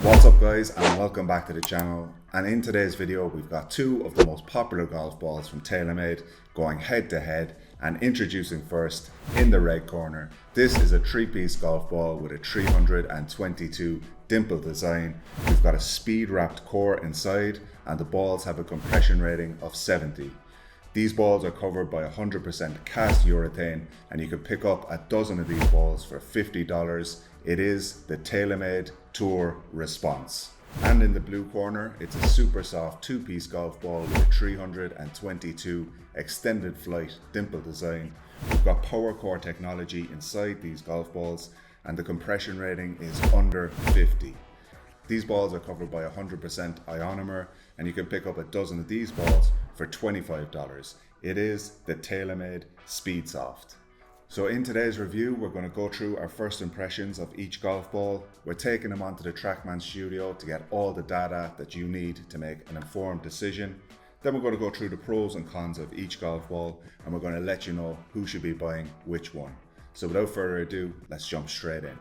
What's up guys, and welcome back to the channel. And in today's video we've got two of the most popular golf balls from Taylormade going head to head, and introducing first, in the red corner, this is a three-piece golf ball with a 322 dimple design. We've got a speed wrapped core inside and the balls have a compression rating of 70. These balls are covered by 100% cast urethane, and you can pick up a dozen of these balls for $50. It is the Taylormade Tour Response. And in the blue corner, it's a super soft two-piece golf ball with a 322 extended flight dimple design. We've got power core technology inside these golf balls, and the compression rating is under 50. These balls are covered by 100% ionomer, and you can pick up a dozen of these balls for $25. It is the Taylormade Speed Soft. So in today's review, we're going to go through our first impressions of each golf ball. We're taking them onto the TrackMan studio to get all the data that you need to make an informed decision. Then we're going to go through the pros and cons of each golf ball, and we're going to let you know who should be buying which one. So without further ado, let's jump straight in.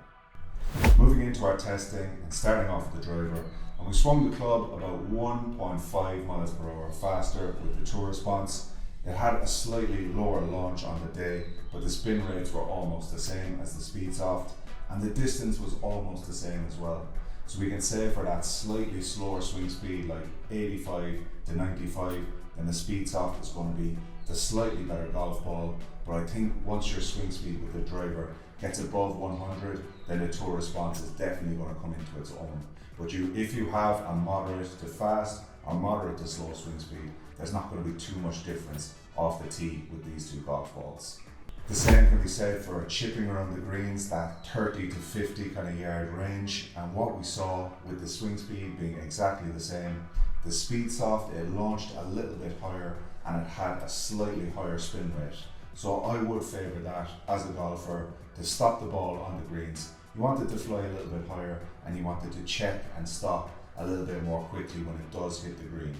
Moving into our testing and starting off with the driver, and we swung the club about 1.5 miles per hour faster with the Tour Response. It had a slightly lower launch on the day, but the spin rates were almost the same as the Speed Soft, and the distance was almost the same as well. So we can say for that slightly slower swing speed, like 85 to 95, then the Speed Soft is going to be the slightly better golf ball. But I think once your swing speed with the driver gets above 100, then the Tour Response is definitely going to come into its own. But if you have a moderate to fast or moderate to slow swing speed, there's not going to be too much difference off the tee with these two golf balls. The same can be said for chipping around the greens, that 30 to 50 kind of yard range. And what we saw with the swing speed being exactly the same, the Speed Soft, it launched a little bit higher and it had a slightly higher spin rate. So I would favour that as a golfer to stop the ball on the greens. You want it to fly a little bit higher, and you want it to check and stop a little bit more quickly when it does hit the green.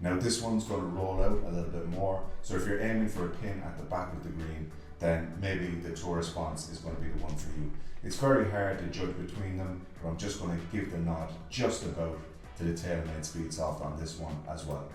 Now this one's going to roll out a little bit more, so if you're aiming for a pin at the back of the green, then maybe the Tour Response is going to be the one for you. It's very hard to judge between them, but I'm just going to give the nod just about to the Taylormade Speed Soft on this one as well.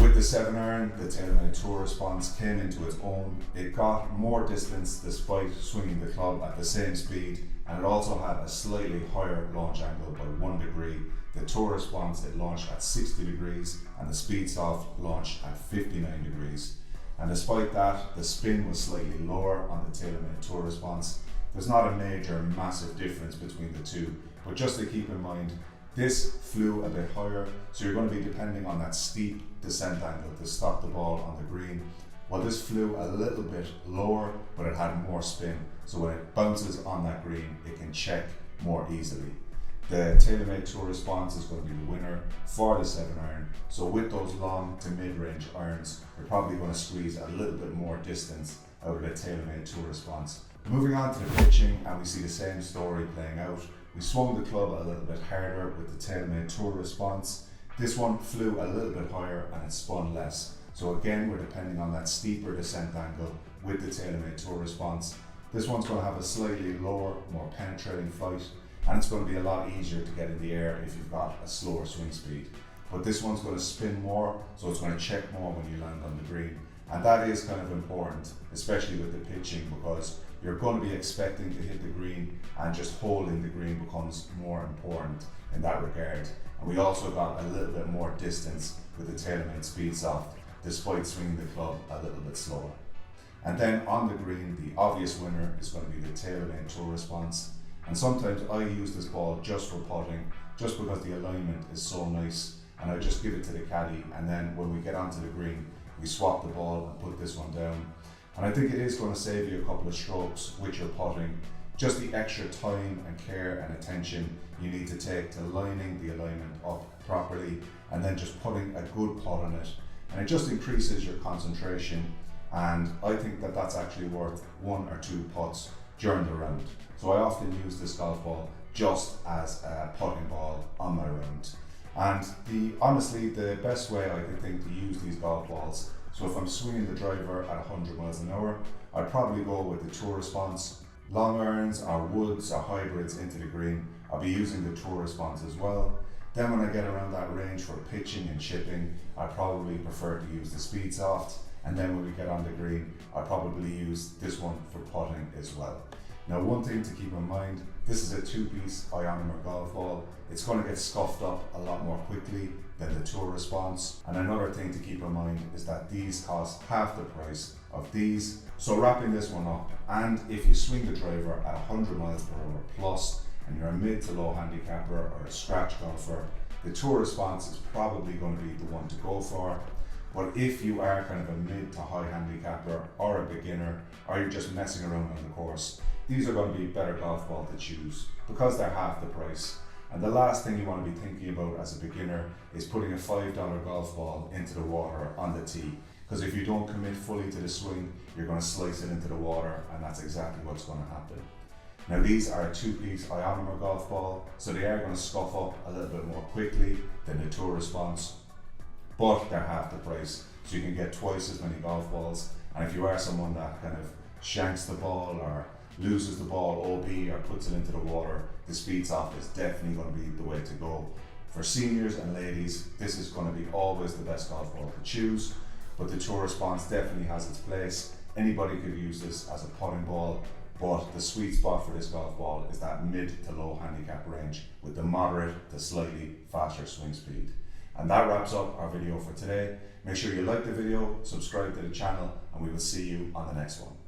With the 7-iron, the Taylormade Tour Response came into its own. It got more distance despite swinging the club at the same speed, and it also had a slightly higher launch angle by 1 degree. The Tour Response, it launched at 60 degrees, and the Speed Soft launched at 59 degrees. And despite that, the spin was slightly lower on the Taylormade Tour Response. There's not a major, massive difference between the two, but just to keep in mind, this flew a bit higher, so you're going to be depending on that steep descent angle to stop the ball on the green. While this flew a little bit lower, but it had more spin, so when it bounces on that green, it can check more easily. The Taylormade Tour Response is going to be the winner for the 7-iron, so with those long to mid-range irons, you're probably going to squeeze a little bit more distance out of the Taylormade Tour Response. Moving on to the pitching, and we see the same story playing out. We swung the club a little bit harder with the Taylormade Tour Response. This one flew a little bit higher and it spun less. So again, we're depending on that steeper descent angle with the Taylormade Tour Response. This one's going to have a slightly lower, more penetrating flight, and it's going to be a lot easier to get in the air if you've got a slower swing speed. But this one's going to spin more, so it's going to check more when you land on the green. And that is kind of important, especially with the pitching, because you're going to be expecting to hit the green, and just holding the green becomes more important in that regard. And we also got a little bit more distance with the Taylormade Speed Soft, despite swinging the club a little bit slower. And then on the green, the obvious winner is going to be the Taylormade Tour Response. And sometimes I use this ball just for putting, just because the alignment is so nice, and I just give it to the caddy, and then when we get onto the green, we swap the ball and put this one down. And I think it is going to save you a couple of strokes with your putting. Just the extra time and care and attention you need to take to lining the alignment up properly, and then just putting a good putt on it. And it just increases your concentration, and I think that that's actually worth 1 or 2 putts during the round. So I often use this golf ball just as a putting ball on my round. And honestly, the best way I could think to use these golf balls, so if I'm swinging the driver at 100 miles an hour, I'd probably go with the Tour Response. Long irons or woods or hybrids into the green I'll be using the tour response as well. Then when I get around that range for pitching and chipping, I probably prefer to use the speed soft. And then when we get on the green, I probably use this one for putting as well. Now, one thing to keep in mind, this is a 2-piece ionomer golf ball. It's going to get scuffed up a lot more quickly than the tour response. And another thing to keep in mind is that these cost half the price of these. So wrapping this one up, and if you swing the driver at 100 miles per hour plus, and you're a mid to low handicapper or a scratch golfer, the tour response is probably going to be the one to go for. But if you are kind of a mid to high handicapper or a beginner, or you're just messing around on the course, these are going to be a better golf ball to choose because they're half the price. And the last thing you want to be thinking about as a beginner is putting a $5 golf ball into the water on the tee. Because if you don't commit fully to the swing, you're going to slice it into the water, and that's exactly what's going to happen. Now, these are a 2-piece ionomer golf ball, so they are going to scuff up a little bit more quickly than the tour response, but they're half the price, so you can get twice as many golf balls. And if you are someone that kind of shanks the ball or loses the ball OB or puts it into the water, the speed soft is definitely going to be the way to go. For seniors and ladies, this is going to be always the best golf ball to choose, but the tour response definitely has its place. Anybody could use this as a putting ball, but the sweet spot for this golf ball is that mid to low handicap range with the moderate to slightly faster swing speed. And that wraps up our video for today. Make sure you like the video, subscribe to the channel, and we will see you on the next one.